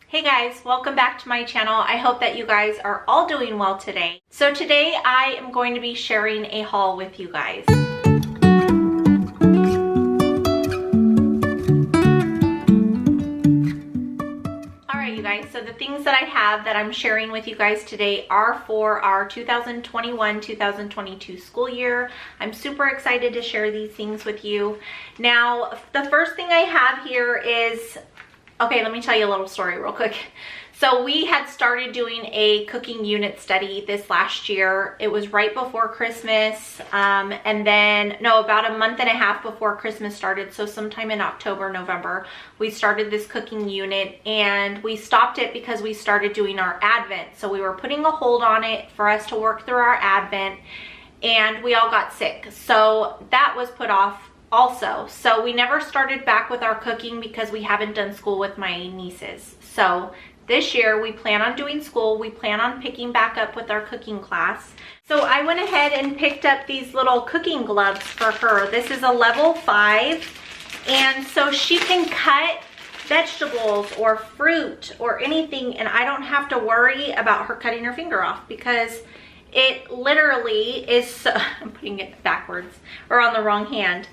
Hey guys, welcome back to my channel. I hope that you guys are all doing well today. So today I am going to be sharing a haul with you guys. Alright you guys, so the things that I have that I'm sharing with you guys today are for our 2021-2022 school year. I'm super excited to share these things with you. Now, the first thing I have here is, okay, let me tell you a little story real quick. So we had started doing a cooking unit study this last year. It was right before Christmas, and then, no, about a month and a half before Christmas started. So sometime in October, November, we started this cooking unit, and we stopped it because we started doing our Advent. So we were putting a hold on it for us to work through our Advent, and we all got sick. So that was put off also. So we never started back with our cooking because we haven't done school with my nieces. So this year we plan on doing school. We plan on picking back up with our cooking class. So I went ahead and picked up these little cooking gloves for her. This is a level 5, and so she can cut vegetables or fruit or anything, and I don't have to worry about her cutting her finger off because it literally is, I'm putting it backwards or on the wrong hand.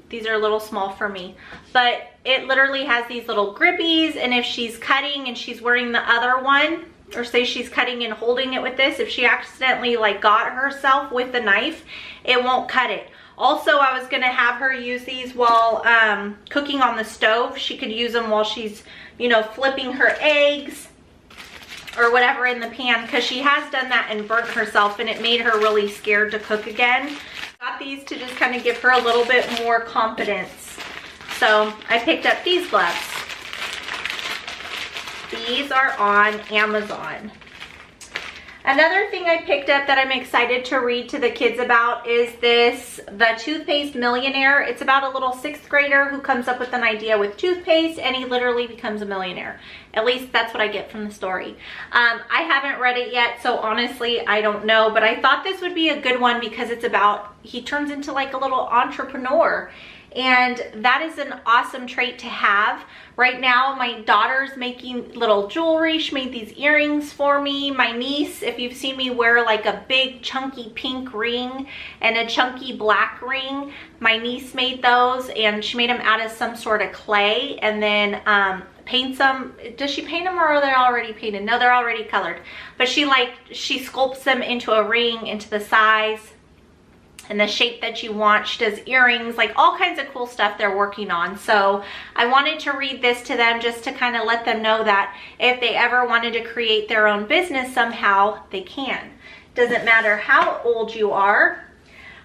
These are a little small for me, but it literally has these little grippies, and if she's cutting and she's wearing the other one, or say she's cutting and holding it with this, if she accidentally like got herself with the knife, it won't cut it. Also, I was gonna have her use these while cooking on the stove. She could use them while she's, you know, flipping her eggs or whatever in the pan, because she has done that and burnt herself, and it made her really scared to cook again. Got these to just kind of give her a little bit more confidence. So I picked up these gloves. These are on Amazon. Another thing I picked up that I'm excited to read to the kids about is this, the Toothpaste Millionaire. It's about a little 6th grader who comes up with an idea with toothpaste, and he literally becomes a millionaire. At least that's what I get from the story. I haven't read it yet, so honestly, I don't know, but I thought this would be a good one because it's about, he turns into like a little entrepreneur. And that is an awesome trait to have. Right now, my daughter's making little jewelry. She made these earrings for me. My niece, if you've seen me wear like a big chunky pink ring and a chunky black ring, my niece made those, and she made them out of some sort of clay, and then paints them. Does she paint them, or are they already painted? No, they're already colored. But she sculpts them into a ring, into the size and the shape that you want. She does earrings, like all kinds of cool stuff they're working on. So I wanted to read this to them just to kind of let them know that if they ever wanted to create their own business somehow, they can. Doesn't matter how old you are.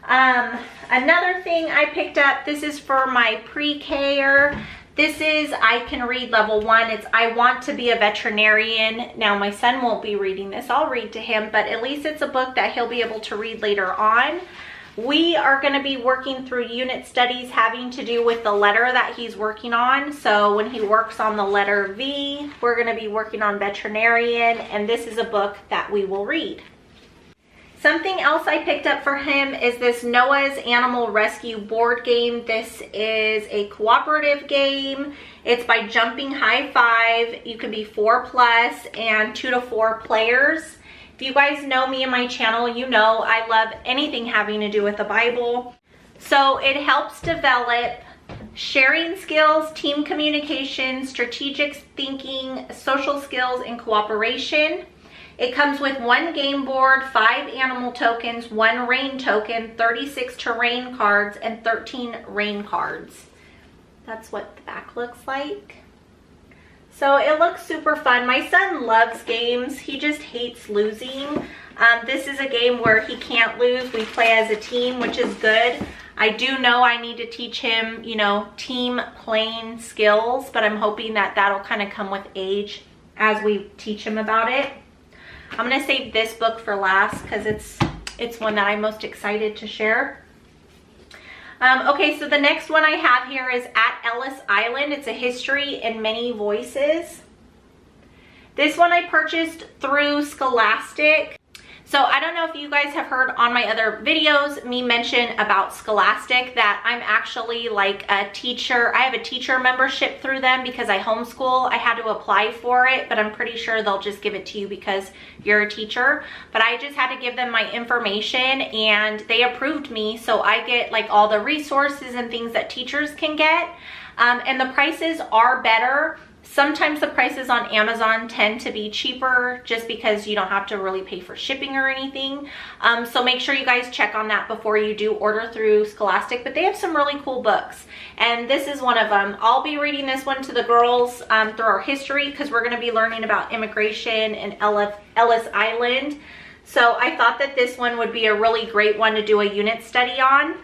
Another thing I picked up, this is for my pre-K-er. This is I Can Read level 1. It's I Want to Be a Veterinarian. Now my son won't be reading this. I'll read to him, but at least it's a book that he'll be able to read later on. We are going to be working through unit studies having to do with the letter that he's working on. So when he works on the letter V, we're going to be working on veterinarian, and this is a book that we will read. Something else I picked up for him is this Noah's Animal Rescue board game. This is a cooperative game. It's by Jumping High Five. You can be 4+ and 2 to 4 players. If you guys know me and my channel, you know I love anything having to do with the Bible. So it helps develop sharing skills, team communication, strategic thinking, social skills, and cooperation. It comes with 1 game board, 5 animal tokens, 1 rain token, 36 terrain cards, and 13 rain cards. That's what the back looks like. So it looks super fun. My son loves games. He just hates losing. This is a game where he can't lose. We play as a team, which is good. I do know I need to teach him, you know, team playing skills, but I'm hoping that that'll kind of come with age as we teach him about it. I'm going to save this book for last because it's one that I'm most excited to share. Okay, so the next one I have here is At Ellis Island. It's a history in many voices. This one I purchased through Scholastic. So I don't know if you guys have heard on my other videos me mention about Scholastic that I'm actually like a teacher. I have a teacher membership through them because I homeschool. I had to apply for it, but I'm pretty sure they'll just give it to you because you're a teacher. But I just had to give them my information and they approved me, so I get like all the resources and things that teachers can get. And the prices are better. Sometimes the prices on Amazon tend to be cheaper just because you don't have to really pay for shipping or anything. So make sure you guys check on that before you do order through Scholastic. But they have some really cool books. And this is one of them. I'll be reading this one to the girls through our history because we're going to be learning about immigration and Ellis Island. So I thought that this one would be a really great one to do a unit study on.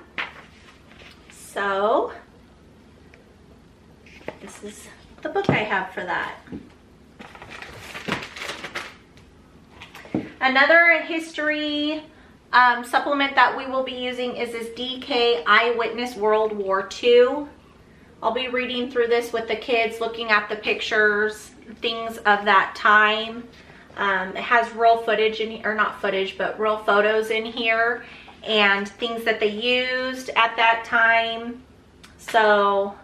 So this is the book I have for that. Another history supplement that we will be using is this DK Eyewitness World War II. I'll be reading through this with the kids, looking at the pictures, things of that time. It has real footage in, or not footage, but real photos in here and things that they used at that time. So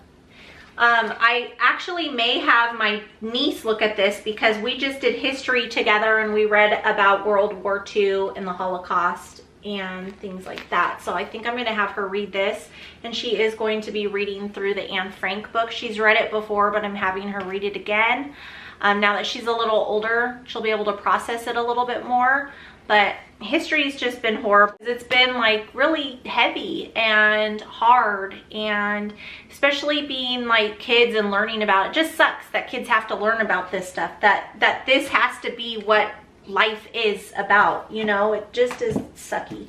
I actually may have my niece look at this because we just did history together and we read about World War II and the Holocaust and things like that. So I think I'm going to have her read this, and she is going to be reading through the Anne Frank book. She's read it before, but I'm having her read it again. Now that she's a little older, she'll be able to process it a little bit more. But history's just been horrible. It's been like really heavy and hard, and especially being like kids and learning about it just sucks that kids have to learn about this stuff, that this has to be what life is about, you know. It just is sucky.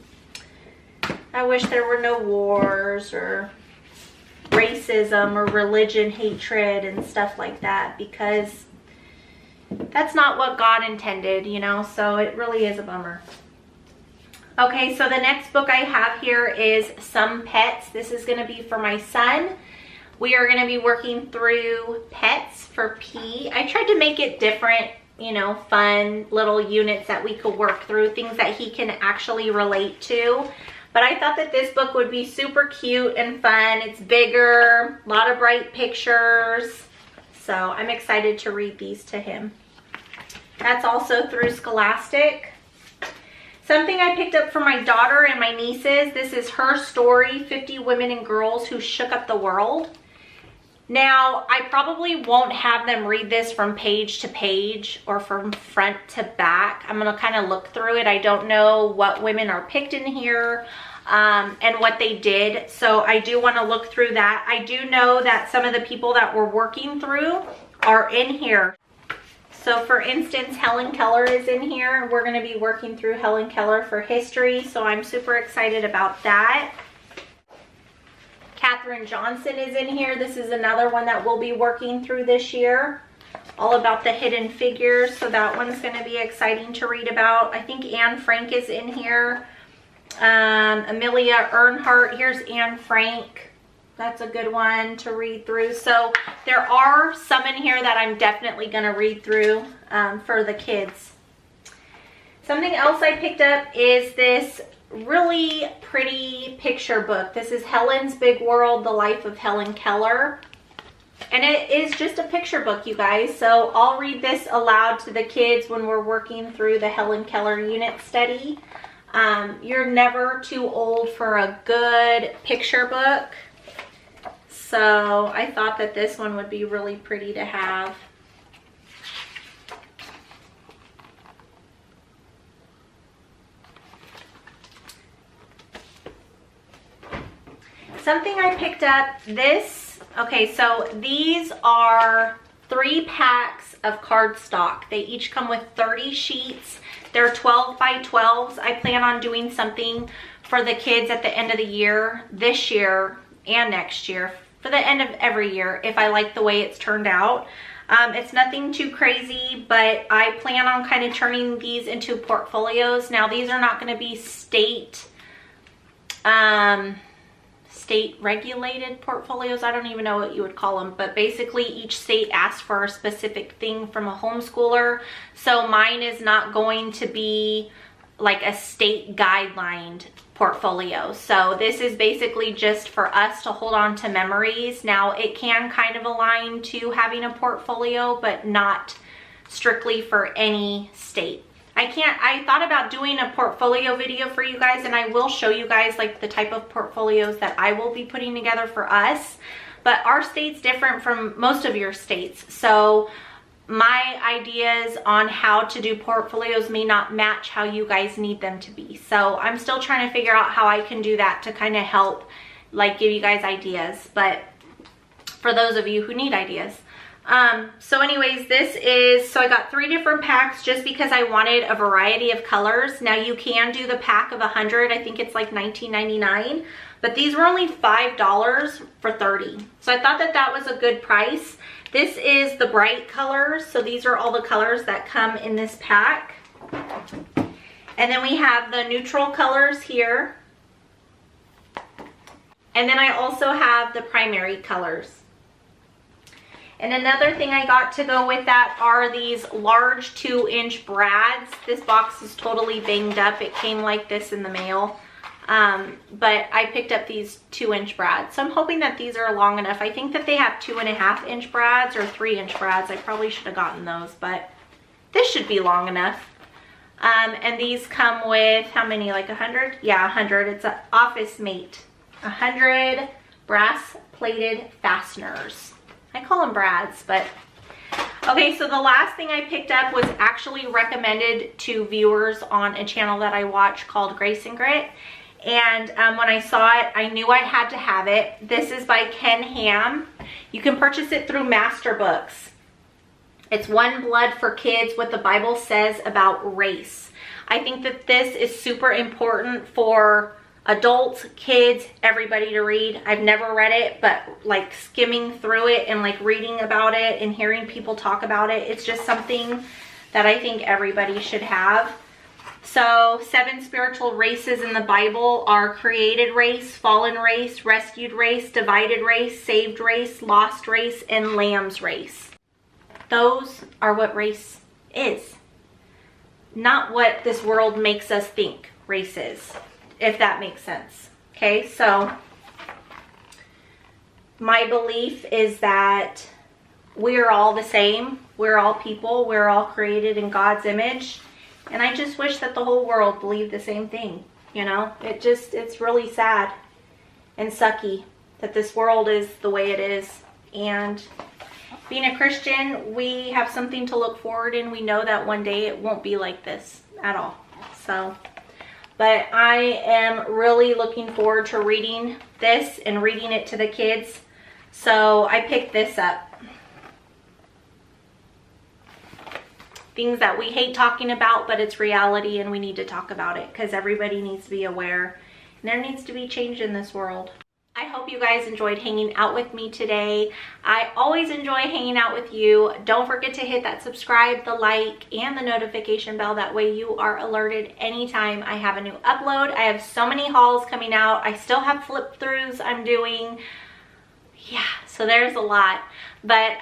I wish there were no wars or racism or religion hatred and stuff like that, because that's not what God intended, you know, so it really is a bummer. Okay, so the next book I have here is Some Pets. This is going to be for my son. We are going to be working through pets for P. I tried to make it different, you know, fun little units that we could work through, things that he can actually relate to. But I thought that this book would be super cute and fun. It's bigger, a lot of bright pictures. So I'm excited to read these to him. That's also through Scholastic. Something I picked up for my daughter and my nieces. This is her story, 50 Women and Girls Who Shook Up the World. Now, I probably won't have them read this from page to page or from front to back. I'm going to kind of look through it. I don't know what women are picked in here and what they did. So I do want to look through that. I do know that some of the people that we're working through are in here. So for instance, Helen Keller is in here. We're going to be working through Helen Keller for history. So I'm super excited about that. Katherine Johnson is in here. This is another one that we'll be working through this year. All about the hidden figures. So that one's going to be exciting to read about. I think Anne Frank is in here. Amelia Earhart. Here's Anne Frank. That's a good one to read through. So there are some in here that I'm definitely going to read through for the kids. Something else I picked up is this really pretty picture book. This is Helen's Big World, The Life of Helen Keller. And it is just a picture book, you guys. So I'll read this aloud to the kids when we're working through the Helen Keller unit study. You're never too old for a good picture book. So I thought that this one would be really pretty to have. Something I picked up, this, okay, so these are 3 packs of cardstock. They each come with 30 sheets. They're 12 by 12s. I plan on doing something for the kids at the end of the year, this year and next year, for the end of every year, if I like the way it's turned out. It's nothing too crazy, but I plan on kind of turning these into portfolios. Now, these are not going to be state regulated portfolios. I don't even know what you would call them, but basically each state asks for a specific thing from a homeschooler. So mine is not going to be like a state guidelined portfolio. So this is basically just for us to hold on to memories. Now it can kind of align to having a portfolio, but not strictly for any state. I thought about doing a portfolio video for you guys, and I will show you guys like the type of portfolios that I will be putting together for us, but our state's different from most of your states. So my ideas on how to do portfolios may not match how you guys need them to be. So I'm still trying to figure out how I can do that to kind of help like give you guys ideas, but for those of you who need ideas. So anyways, so I got 3 different packs just because I wanted a variety of colors. Now you can do the pack of 100. I think it's like $19.99, but these were only $5 for 30. So I thought that that was a good price. This is the bright colors. So these are all the colors that come in this pack. And then we have the neutral colors here. And then I also have the primary colors. And another thing I got to go with that are these large 2-inch brads. This box is totally banged up. It came like this in the mail. But I picked up these 2-inch brads. So I'm hoping that these are long enough. I think that they have 2.5-inch brads or 3-inch brads. I probably should have gotten those, but this should be long enough. And these come with how many, like 100? Yeah, 100. It's an office mate. 100 brass plated fasteners. I call them brads, but okay. So the last thing I picked up was actually recommended to viewers on a channel that I watch called Grace and Grit. And when I saw it, I knew I had to have it. This is by Ken Ham. You can purchase it through Master Books. It's One Blood for Kids, what the Bible says about race. I think that this is super important for adults, kids, everybody to read. I've never read it, but like skimming through it and like reading about it and hearing people talk about it, it's just something that I think everybody should have. So 7 spiritual races in the Bible are created race, fallen race, rescued race, divided race, saved race, lost race, and lamb's race. Those are what race is, not what this world makes us think race is, if that makes sense. Okay, so my belief is that we are all the same. We're all people. We're all created in God's image. And I just wish that the whole world believed the same thing. You know, it's really sad and sucky that this world is the way it is. And being a Christian, we have something to look forward in. We know that one day it won't be like this at all. So, but I am really looking forward to reading this and reading it to the kids. So I picked this up. Things that we hate talking about, but it's reality and we need to talk about it because everybody needs to be aware and there needs to be change in this world. I hope you guys enjoyed hanging out with me today. I always enjoy hanging out with you. Don't forget to hit that subscribe, the like, and the notification bell. That way you are alerted anytime I have a new upload. I have so many hauls coming out. I still have flip throughs I'm doing. Yeah, so there's a lot. But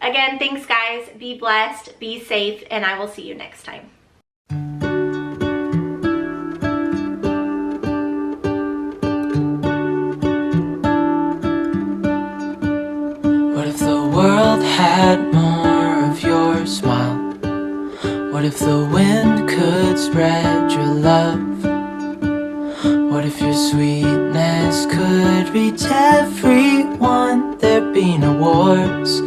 again, thanks guys. Be blessed, be safe, and I will see you next time. What if the world had more of your smile? What if the wind could spread your love? What if your sweetness could reach everyone? There'd be no wars,